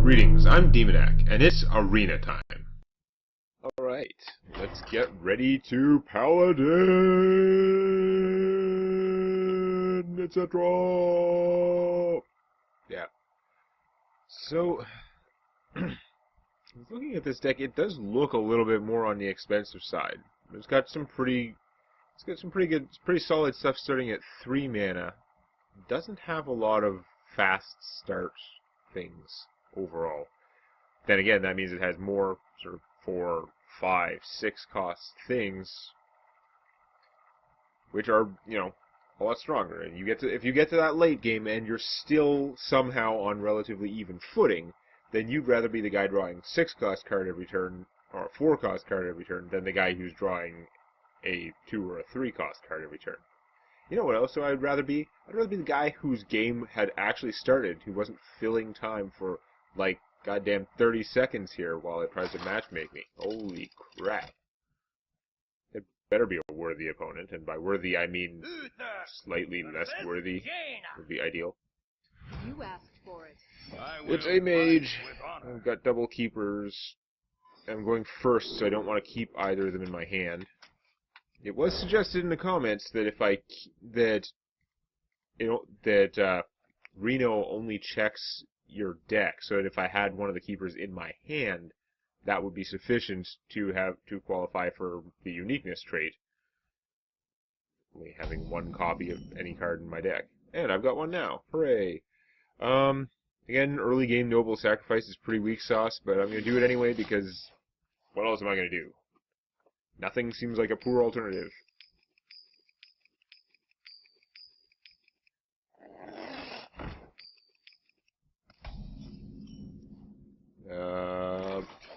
Greetings, I'm Demonac, and it's arena time. Alright, let's get ready to Paladin, etc. Yeah. So, looking at this deck, it does look a little bit more on the expensive side. It's got some pretty solid stuff starting at 3 mana. Doesn't have a lot of fast start things overall. Then again, that means it has more sort of 4, 5, 6 cost things, which are, a lot stronger. And if you get to that late game and you're still somehow on relatively even footing, then you'd rather be the guy drawing 6 cost card every turn, or a 4 cost card every turn, than the guy who's drawing a 2 or a 3 cost card every turn. You know what else I'd rather be? I'd rather be the guy whose game had actually started, who wasn't filling time for, like, goddamn 30 seconds here while it tries to matchmake me. Holy crap. It better be a worthy opponent, and by worthy I mean slightly less worthy would be ideal. You asked for it. It's a mage. I've got double keepers. I'm going first, so I don't want to keep either of them in my hand. It was suggested in the comments that Reno only checks your deck, so that if I had one of the keepers in my hand, that would be sufficient to qualify for the uniqueness trait. Only having one copy of any card in my deck. And I've got one now. Hooray! Again, early game Noble Sacrifice is pretty weak sauce, but I'm going to do it anyway because what else am I going to do? Nothing seems like a poor alternative.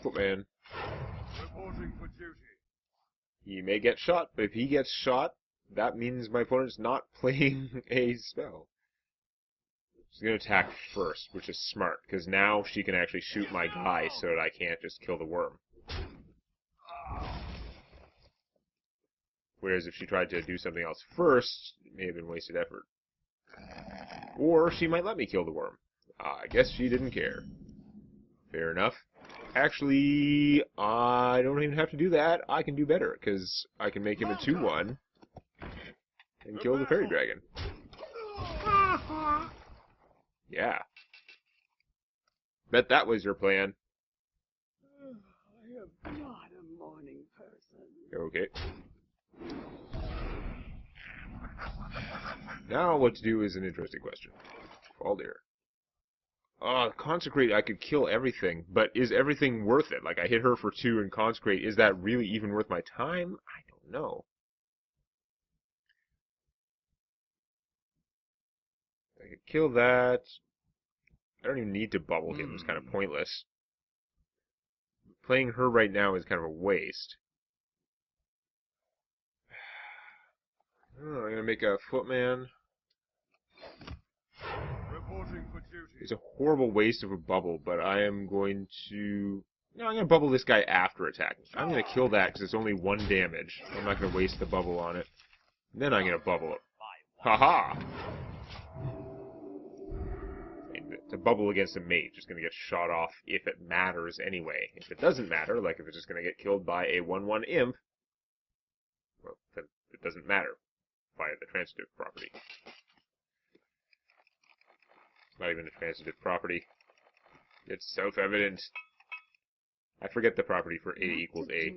Footman. Reporting for duty. He may get shot, but if he gets shot, that means my opponent's not playing a spell. She's going to attack first, which is smart, because now she can actually shoot my guy so that I can't just kill the worm. Whereas if she tried to do something else first, it may have been wasted effort. Or she might let me kill the worm. I guess she didn't care. Fair enough. Actually, I don't even have to do that. I can do better, because I can make him a 2/1 and kill the fairy dragon. Yeah. Bet that was your plan. I am not a morning person. Okay. Now what to do is an interesting question. Fall dear. Consecrate, I could kill everything, but is everything worth it? Like, I hit her for 2 and Consecrate, is that really even worth my time? I don't know. I could kill that. I don't even need to bubble him, it's kind of pointless. Playing her right now is kind of a waste. I'm gonna make a footman. Reporting for duty. It's a horrible waste of a bubble, but I am going to... No, I'm going to bubble this guy after attacking. I'm going to kill that because it's only 1 damage. I'm not going to waste the bubble on it. And then I'm going to bubble it. Haha! The bubble against a mage is going to get shot off if it matters anyway. If it doesn't matter, like if it's just going to get killed by a 1/1 imp, well, then it doesn't matter via the transitive property. Not even a transitive property. It's self-evident. I forget the property for A equals A.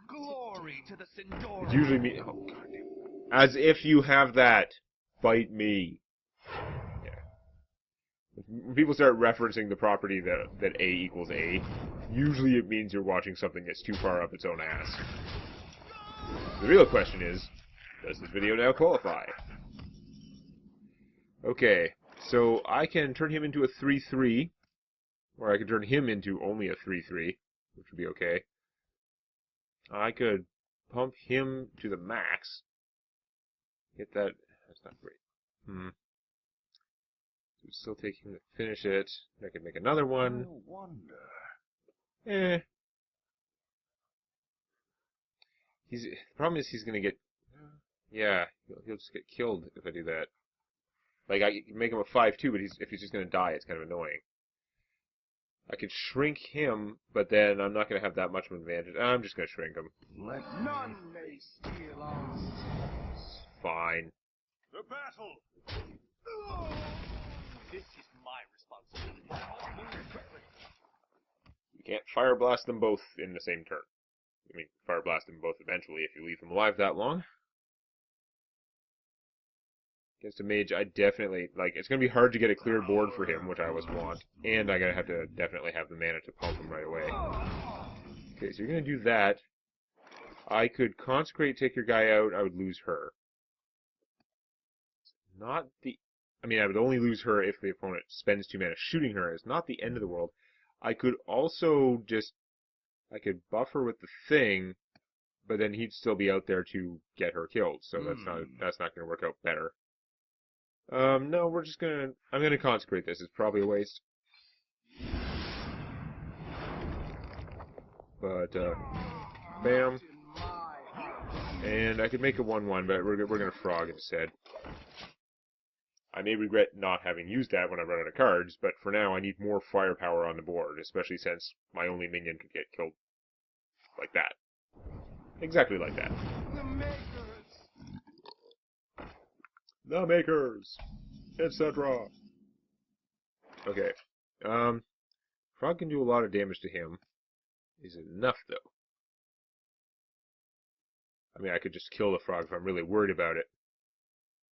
Glory to the Sindor. It's usually me. Oh, God damn. As if you have that. Fight me. Yeah. When people start referencing the property that A equals A, usually it means you're watching something that's too far up its own ass. The real question is, does this video now qualify? Okay. So I can turn him into a 3/3, or I can turn him into only a 3/3, which would be okay. I could pump him to the max. Get that. That's not great. So still take him to finish it. I could make another one. I wonder. The problem is he's gonna get. Yeah, he'll just get killed if I do that. Like, I can make him a 5/2, but if he's just going to die, it's kind of annoying. I could shrink him, but then I'm not going to have that much of an advantage. I'm just going to shrink him. Let none may steal our souls. Fine. The battle! This is my responsibility. You can't Fire Blast them both in the same turn. I mean, Fire Blast them both eventually if you leave them alive that long. Against a mage, I definitely, like, it's going to be hard to get a clear board for him, which I always want, and I gotta have to definitely have the mana to pump him right away. Okay, so you're going to do that. I could Consecrate, take your guy out, I would lose her. Not the... I mean, I would only lose her if the opponent spends 2 mana shooting her. It's not the end of the world. I could also just... I could buff her with the thing, but then he'd still be out there to get her killed, so that's not going to work out better. No, we're just gonna... I'm gonna Consecrate this. It's probably a waste. But, bam. And I could make a 1-1, but we're gonna Frog instead. I may regret not having used that when I run out of cards, but for now I need more firepower on the board, especially since my only minion could get killed like that. Exactly like that. The Makers! Etc. Okay. Frog can do a lot of damage to him. Is it enough, though? I mean, I could just kill the frog if I'm really worried about it.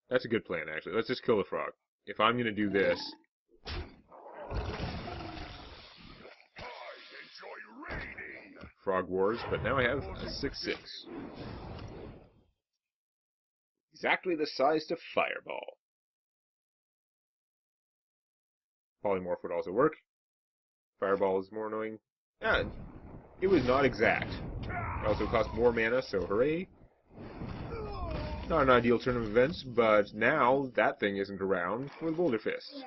That's a good plan, actually. Let's just kill the frog. If I'm going to do this... Frog Wars, but now I have a 6/6. Exactly the size to Fireball. Polymorph would also work. Fireball is more annoying. Yeah, it was not exact. It also cost more mana, so hooray. Not an ideal turn of events, but now that thing isn't around for the Boulder Fist.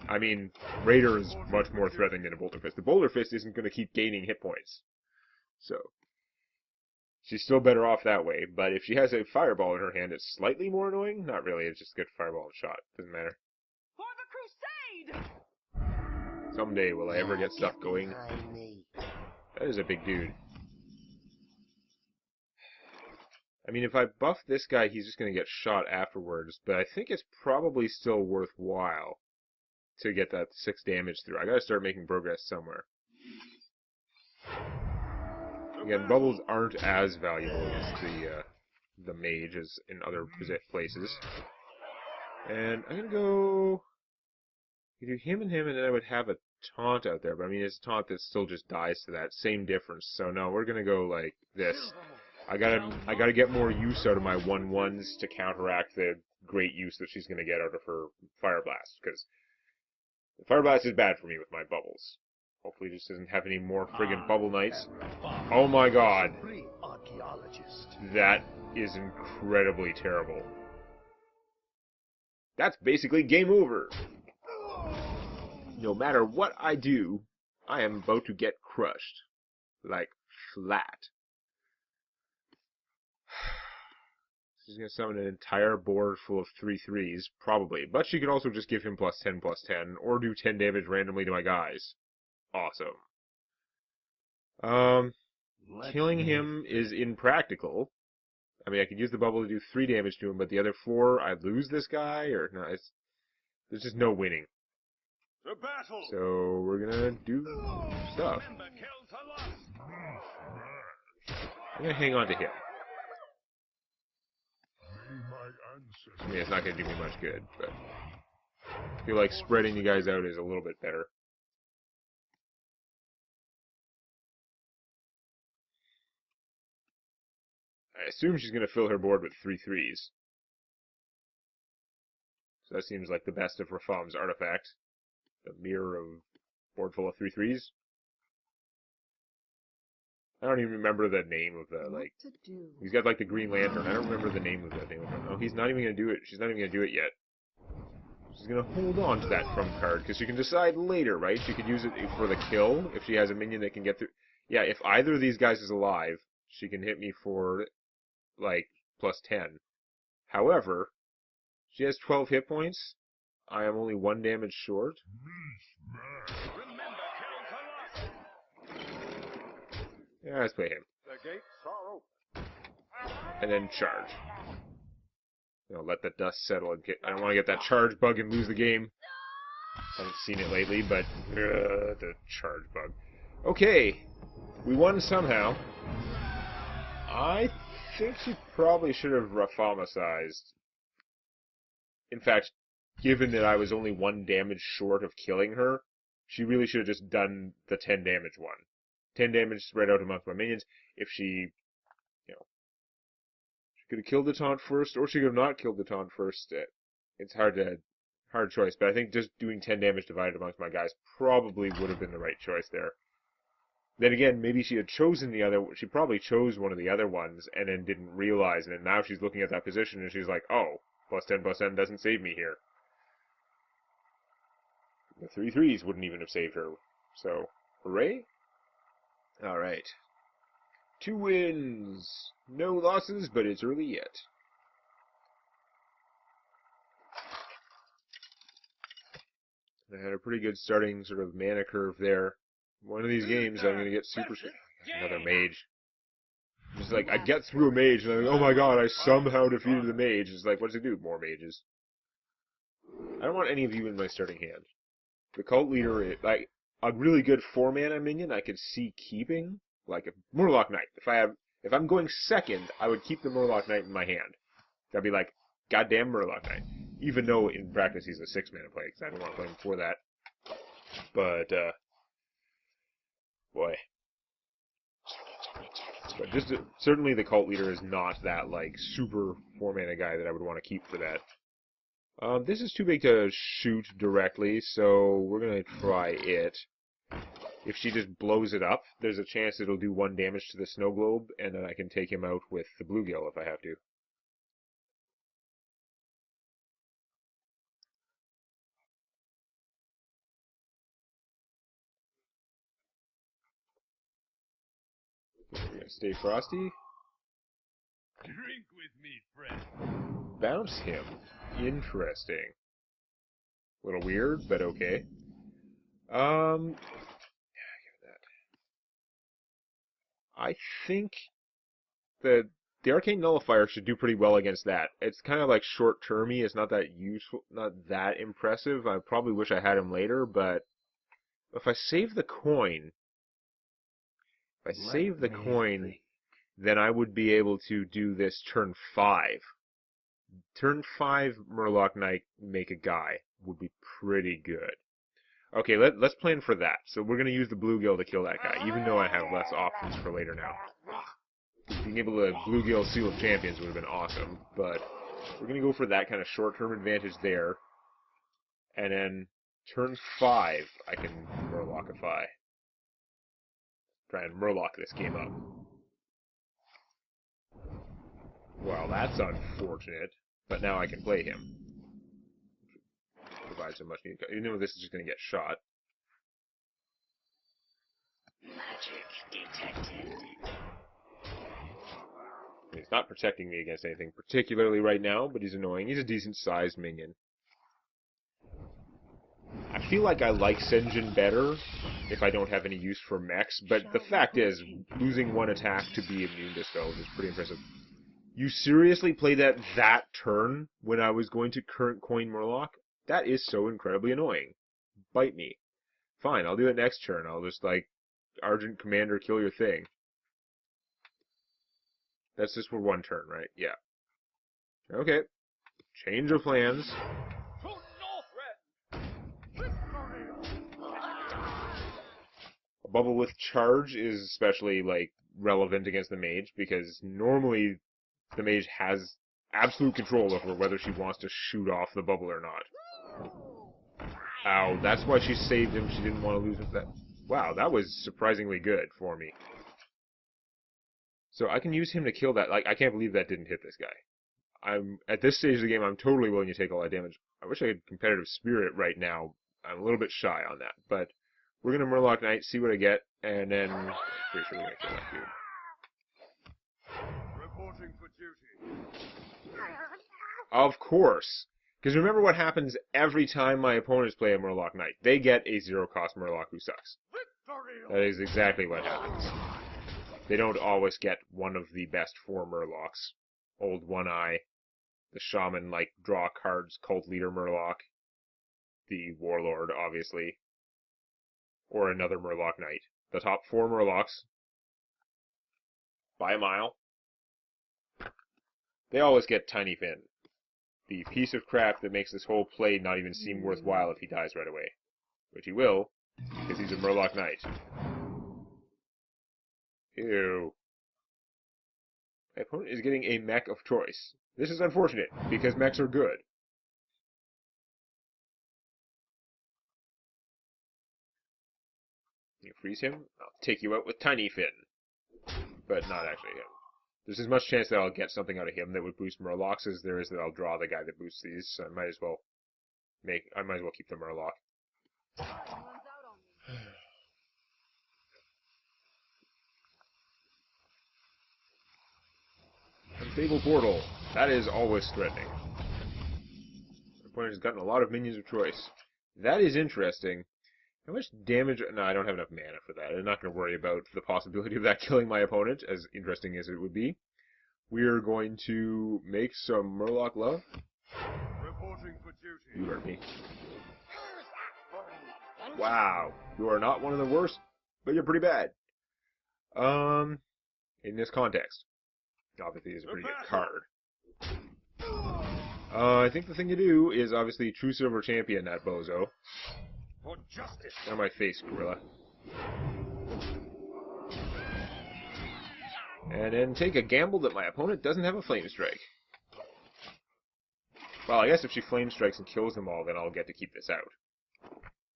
I mean, Raider is much more threatening than a Boulder Fist. The Boulder Fist isn't going to keep gaining hit points. So, she's still better off that way, but if she has a Fireball in her hand, it's slightly more annoying. Not really, it's just a good Fireball and shot. Doesn't matter. For the crusade! Someday will I ever get stuff going. That is a big dude. I mean, if I buff this guy, he's just going to get shot afterwards, but I think it's probably still worthwhile to get that 6 damage through. I gotta start making progress somewhere. Again, bubbles aren't as valuable as the mage as in other places. And I'm gonna go... You do him, and then I would have a taunt out there, but I mean, it's a taunt that still just dies to that. Same difference. So no, we're gonna go like this. I gotta get more use out of my 1/1s to counteract the great use that she's gonna get out of her Fire Blast, because the Fire Blast is bad for me with my bubbles. Hopefully it just doesn't have any more friggin' Bubble Knights. Oh my god. That is incredibly terrible. That's basically game over. No matter what I do, I am about to get crushed. Like, flat. She's going to summon an entire board full of 3/3s, probably. But she could also just give him +10/+10, or do 10 damage randomly to my guys. Awesome. Killing him is impractical. I mean, I could use the bubble to do 3 damage to him, but the other 4, I'd lose this guy, or no, there's just no winning. The battle. So, we're gonna do stuff. I'm gonna hang on to him. I mean, it's not gonna do me much good, but I feel like spreading you guys out is a little bit better. I assume she's gonna fill her board with 3/3s. So that seems like the best of Rafam's artifact. The mirror of board full of 3/3s. I don't even remember the name of the, like... He's got, like, the Green Lantern. I don't remember the name of that thing. Oh, he's not even gonna do it. She's not even gonna do it yet. She's gonna hold on to that trump card, because she can decide later, right? She could use it for the kill, if she has a minion that can get through... Yeah, if either of these guys is alive, she can hit me for, like, +10. However, she has 12 hit points. I am only 1 damage short. Yeah, let's play him. The gates are open. And then charge. Let the dust settle. I don't want to get that charge bug and lose the game. Haven't seen it lately, but the charge bug. Okay, we won somehow. I think she probably should have Raphamasized. In fact, given that I was only 1 damage short of killing her, she really should have just done the 10 damage one. 10 damage spread out amongst my minions. If she could have killed the taunt first, or she could have not killed the taunt first. It's hard choice, but I think just doing 10 damage divided amongst my guys probably would have been the right choice there. Then again, maybe she had chosen she probably chose one of the other ones and then didn't realize, and then now she's looking at that position and she's like, oh, +10/+10 doesn't save me here. The 3/3s wouldn't even have saved her. So, hooray. Alright. 2 wins. No losses, but it's early yet. I had a pretty good starting sort of mana curve there. One of these games, I'm going to get super... Another mage. Just like, I get through a mage, and I'm like, oh my god, I somehow defeated the mage. It's like, what does it do? More mages. I don't want any of you in my starting hand. The cult leader, like, a really good 4-mana minion I could see keeping, like a Murloc Knight. If I'm going second, I would keep the Murloc Knight in my hand. I'd be like, goddamn Murloc Knight. Even though in practice he's a 6-mana play, because I don't want to play him for that. But, boy. But just certainly the cult leader is not that, like, super 4-mana guy that I would want to keep for that. This is too big to shoot directly, so we're going to try it. If she just blows it up, there's a chance it'll do 1 damage to the snow globe, and then I can take him out with the bluegill if I have to. We're gonna stay frosty. Drink with me, friend. Bounce him. Interesting. A little weird, but okay. Yeah, give it that. I think the Arcane Nullifier should do pretty well against that. It's kind of like short-termy. It's not that useful, not that impressive. I probably wish I had him later, but if I save the coin, then I would be able to do this turn 5. Turn 5 Murloc Knight make a guy would be pretty good. Okay, let's plan for that. So we're going to use the bluegill to kill that guy, even though I have less options for later now. Being able to bluegill Seal of Champions would have been awesome, but we're going to go for that kind of short-term advantage there. And then turn 5, I can Murlocify. Try and Murloc this game up. Well, that's unfortunate, but now I can play him. Provides a much needed... Even though this is just going to get shot. Magic detected. He's not protecting me against anything particularly right now, but he's annoying. He's a decent-sized minion. I feel like I like Sen'jin better if I don't have any use for mechs, but the fact is, losing 1 attack to be immune to spells is pretty impressive. You seriously played that turn when I was going to current coin Murloc? That is so incredibly annoying. Bite me. Fine, I'll do it next turn. I'll just, like, Argent Commander kill your thing. That's just for 1 turn, right? Yeah. Okay. Change of plans. A bubble with charge is especially, like, relevant against the mage, because normally the mage has absolute control over whether she wants to shoot off the bubble or not. Ow, that's why she saved him. She didn't want to lose him. Wow, that was surprisingly good for me. So I can use him to kill that. Like, I can't believe that didn't hit this guy. At this stage of the game, I'm totally willing to take all that damage. I wish I had competitive spirit right now. I'm a little bit shy on that, but we're gonna Murloc Knight, see what I get, and then pretty sure we're gonna kill that dude. Reporting for duty. Of course. Because remember what happens every time my opponents play a Murloc Knight. They get a 0-cost Murloc who sucks. That is exactly what happens. They don't always get one of the best 4 Murlocs. Old One Eye, the Shaman, like, draw cards, Cult Leader Murloc, the Warlord, obviously, or another Murloc Knight. The top 4 Murlocs, by a mile, they always get Tiny Finn. The piece of crap that makes this whole play not even seem worthwhile if he dies right away. Which he will, because he's a Murloc Knight. Ew. My opponent is getting a mech of choice. This is unfortunate, because mechs are good. You freeze him, I'll take you out with Tiny Finn. But not actually him. There's as much chance that I'll get something out of him that would boost Murlocs as there is that I'll draw the guy that boosts these, so I might as well keep the Murloc. Unstable Portal. That is always threatening. My opponent has gotten a lot of minions of choice. That is interesting. How much damage... No, I don't have enough mana for that. I'm not going to worry about the possibility of that killing my opponent, as interesting as it would be. We're going to make some Murloc love. Reporting for duty. You heard me. Wow. You are not one of the worst, but you're pretty bad. In this context. Obviously, it's a pretty good card. I think the thing to do is obviously True Silver Champion that bozo. For justice. On my face, Gorilla. And then take a gamble that my opponent doesn't have a Flame Strike. Well, I guess if she Flame Strikes and kills them all, then I'll get to keep this out.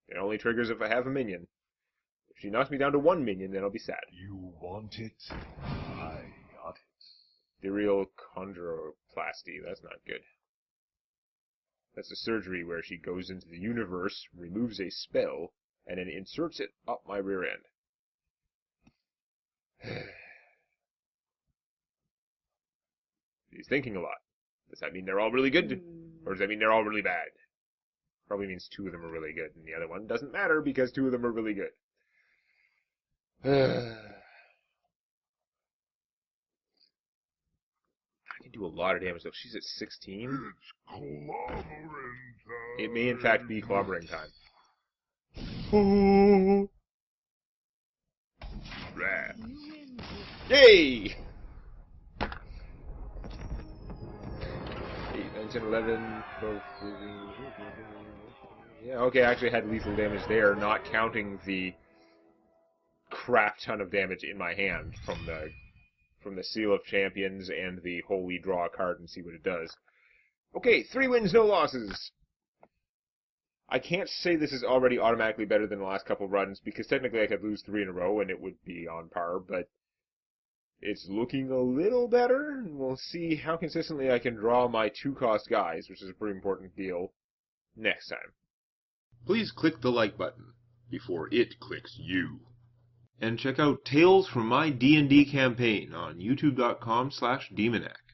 It only triggers if I have a minion. If she knocks me down to 1 minion, then I'll be sad. You want it? I got it. Ethereal Chondroplasty. That's not good. That's a surgery where she goes into the universe, removes a spell, and then inserts it up my rear end. He's thinking a lot. Does that mean they're all really good? Or does that mean they're all really bad? Probably means 2 of them are really good, and the other one doesn't matter because 2 of them are really good. I can do a lot of damage, though. She's at 16. It's clobbering time. It may, in fact, be clobbering time. Oh. Yay! 8, 9, 10, 11, 12, 13. Yeah, okay, I actually had lethal damage there, not counting the crap ton of damage in my hand from the Seal of Champions and the Holy Draw card and see what it does. Okay, 3 wins, no losses. I can't say this is already automatically better than the last couple runs, because technically I could lose 3 in a row and it would be on par, but it's looking a little better, and we'll see how consistently I can draw my 2-cost guys, which is a pretty important deal, next time. Please click the like button before it clicks you. And check out Tales from My D&D Campaign on youtube.com/Demonac.